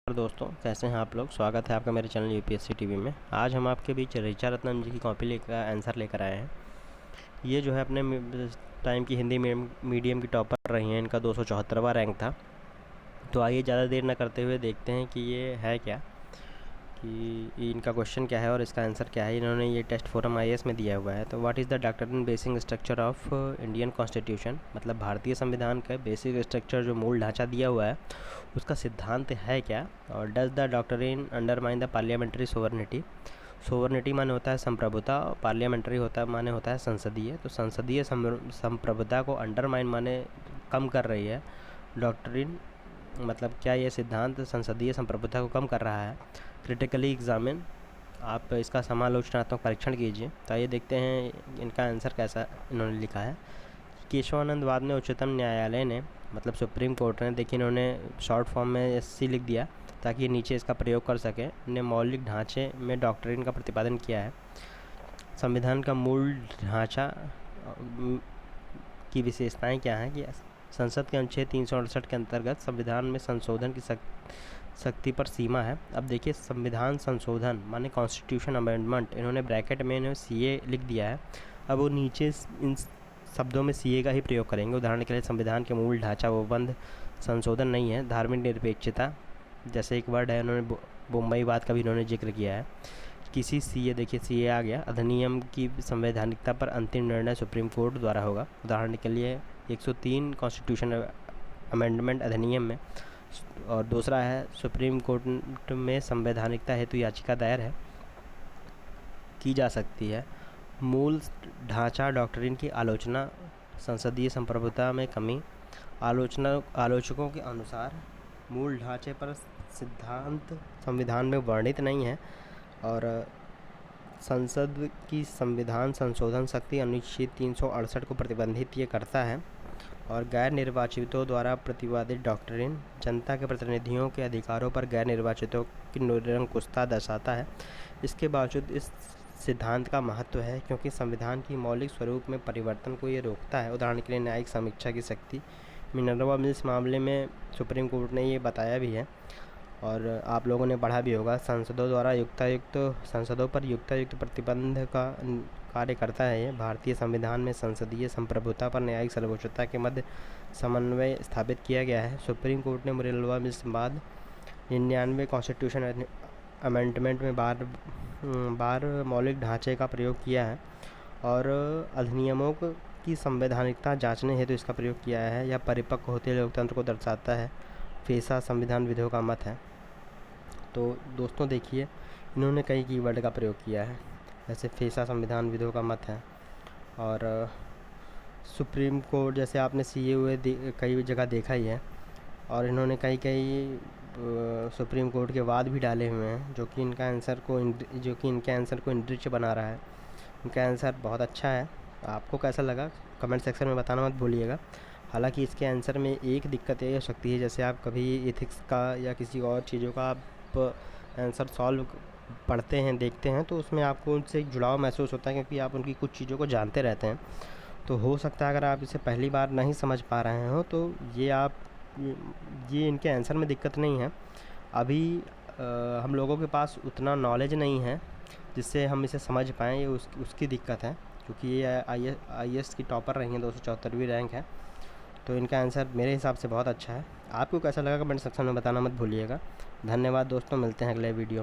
दोस्तों, कैसे हैं आप लोग। स्वागत है आपका मेरे चैनल यूपीएससी टीवी में। आज हम आपके बीच ऋचा रत्नम जी की कॉपी लेकर आंसर लेकर आए हैं। ये जो है अपने टाइम की हिंदी मीडियम की टॉपर रही हैं। इनका 274वां रैंक था। तो आइए ज़्यादा देर न करते हुए देखते हैं कि ये है क्या, कि इनका क्वेश्चन क्या है और इसका आंसर क्या है। इन्होंने ये टेस्ट फोरम आईएएस में दिया हुआ है। तो what is the doctrine basic structure of Indian constitution, मतलब भारतीय संविधान का बेसिक स्ट्रक्चर जो मूल ढांचा दिया हुआ है उसका सिद्धांत है क्या। और does the doctrine undermine the parliamentary sovereignty. Sovereignty माने होता है संप्रभुता, और पार्लियामेंट्री माने होता है संसदीय। तो संसदीय संप्रभुता को अंडरमाइन माने कम कर रही है डॉक्ट्रिन, मतलब क्या ये सिद्धांत संसदीय संप्रभुता को कम कर रहा है। क्रिटिकली एग्जामिन, आप इसका समालोचनात्मक परीक्षण कीजिए। तो आइए देखते हैं इनका आंसर कैसा इन्होंने लिखा है। केशवानंद वाद ने उच्चतम न्यायालय ने, मतलब सुप्रीम कोर्ट ने, देखिए इन्होंने शॉर्ट फॉर्म में एससी लिख दिया ताकि नीचे इसका प्रयोग कर सके, ने मौलिक ढांचे में डॉक्ट्रिन का प्रतिपादन किया है। संविधान का मूल ढांचा की विशेषताएं क्या हैं कि संसद के अनुच्छेद 368 के अंतर्गत संविधान में संशोधन की शक्ति पर सीमा है। अब देखिए संविधान संशोधन माने कॉन्स्टिट्यूशन अमेंडमेंट, इन्होंने ब्रैकेट में इन्होंने सीए लिख दिया है। अब वो नीचे इन शब्दों में सीए का ही प्रयोग करेंगे। उदाहरण के लिए संविधान के मूल ढांचा वो बंद संशोधन नहीं है। धार्मिक निरपेक्षता जैसे एक वर्ड है, इन्होंने मुंबईवाद का भी इन्होंने जिक्र किया है। किसी सीए, देखिए सीए आ गया। अधिनियम की संवैधानिकता पर अंतिम निर्णय सुप्रीम कोर्ट द्वारा होगा। उदाहरण के लिए 103 कॉन्स्टिट्यूशन अमेंडमेंट अधिनियम में, और दूसरा है सुप्रीम कोर्ट में संवैधानिकता हेतु याचिका दायर है की जा सकती है। मूल ढांचा डॉक्ट्रिन की आलोचना, संसदीय संप्रभुता में कमी। आलोचकों के अनुसार मूल ढांचे पर सिद्धांत संविधान में वर्णित नहीं है, और संसद की संविधान संशोधन शक्ति अनुच्छेद 368 को प्रतिबंधित ये करता है। और गैर निर्वाचितों द्वारा प्रतिपादित डॉक्ट्रिन जनता के प्रतिनिधियों के अधिकारों पर गैर निर्वाचितों की निरंकुशता दर्शाता है। इसके बावजूद इस सिद्धांत का महत्व है क्योंकि संविधान की मौलिक स्वरूप में परिवर्तन को ये रोकता है। उदाहरण के लिए न्यायिक समीक्षा की शक्ति, मिनर्वा मिल्स मामले में सुप्रीम कोर्ट ने ये बताया भी है और आप लोगों ने पढ़ा भी होगा। संसदों पर युक्तायुक्त प्रतिबंध का कार्य करता है। ये भारतीय संविधान में संसदीय संप्रभुता पर न्यायिक सर्वोच्चता के मध्य समन्वय स्थापित किया गया है। सुप्रीम कोर्ट ने मिनर्वा मिल्स बाद 99 कॉन्स्टिट्यूशन अमेंडमेंट में बार मौलिक ढांचे का प्रयोग किया है, और अधिनियमों की संवैधानिकता जांचने हेतु इसका प्रयोग किया है। यह परिपक्व होते लोकतंत्र को दर्शाता है। फेसा संविधान विधों का मत है। तो दोस्तों देखिए इन्होंने कई कीवर्ड का प्रयोग किया है, जैसे फेसा संविधान विधों का मत है, और सुप्रीम कोर्ट जैसे आपने सीए हुए कई जगह देखा ही है। और इन्होंने कई सुप्रीम कोर्ट के वाद भी डाले हुए हैं जो कि इनके आंसर को इंद्रिच बना रहा है। इनका आंसर बहुत अच्छा है। आपको कैसा लगा कमेंट सेक्शन में बताना मत भूलिएगा। हालांकि इसके आंसर में एक दिक्कत ये हो सकती है, जैसे आप कभी एथिक्स का या किसी और चीज़ों का आप आंसर सॉल्व पढ़ते हैं, देखते हैं, तो उसमें आपको उनसे एक जुड़ाव महसूस होता है क्योंकि आप उनकी कुछ चीज़ों को जानते रहते हैं। तो हो सकता है अगर आप इसे पहली बार नहीं समझ पा रहे हो तो ये इनके आंसर में दिक्कत नहीं है। अभी हम लोगों के पास उतना नॉलेज नहीं है जिससे हम इसे समझ पाएँ, ये उसकी दिक्कत है, क्योंकि ये आईएएस की टॉपर रही हैं, 274वीं रैंक है। तो इनका आंसर मेरे हिसाब से बहुत अच्छा है। आपको कैसा लगा कमेंट सेक्शन में बताना मत भूलिएगा। धन्यवाद दोस्तों, मिलते हैं अगले वीडियो में।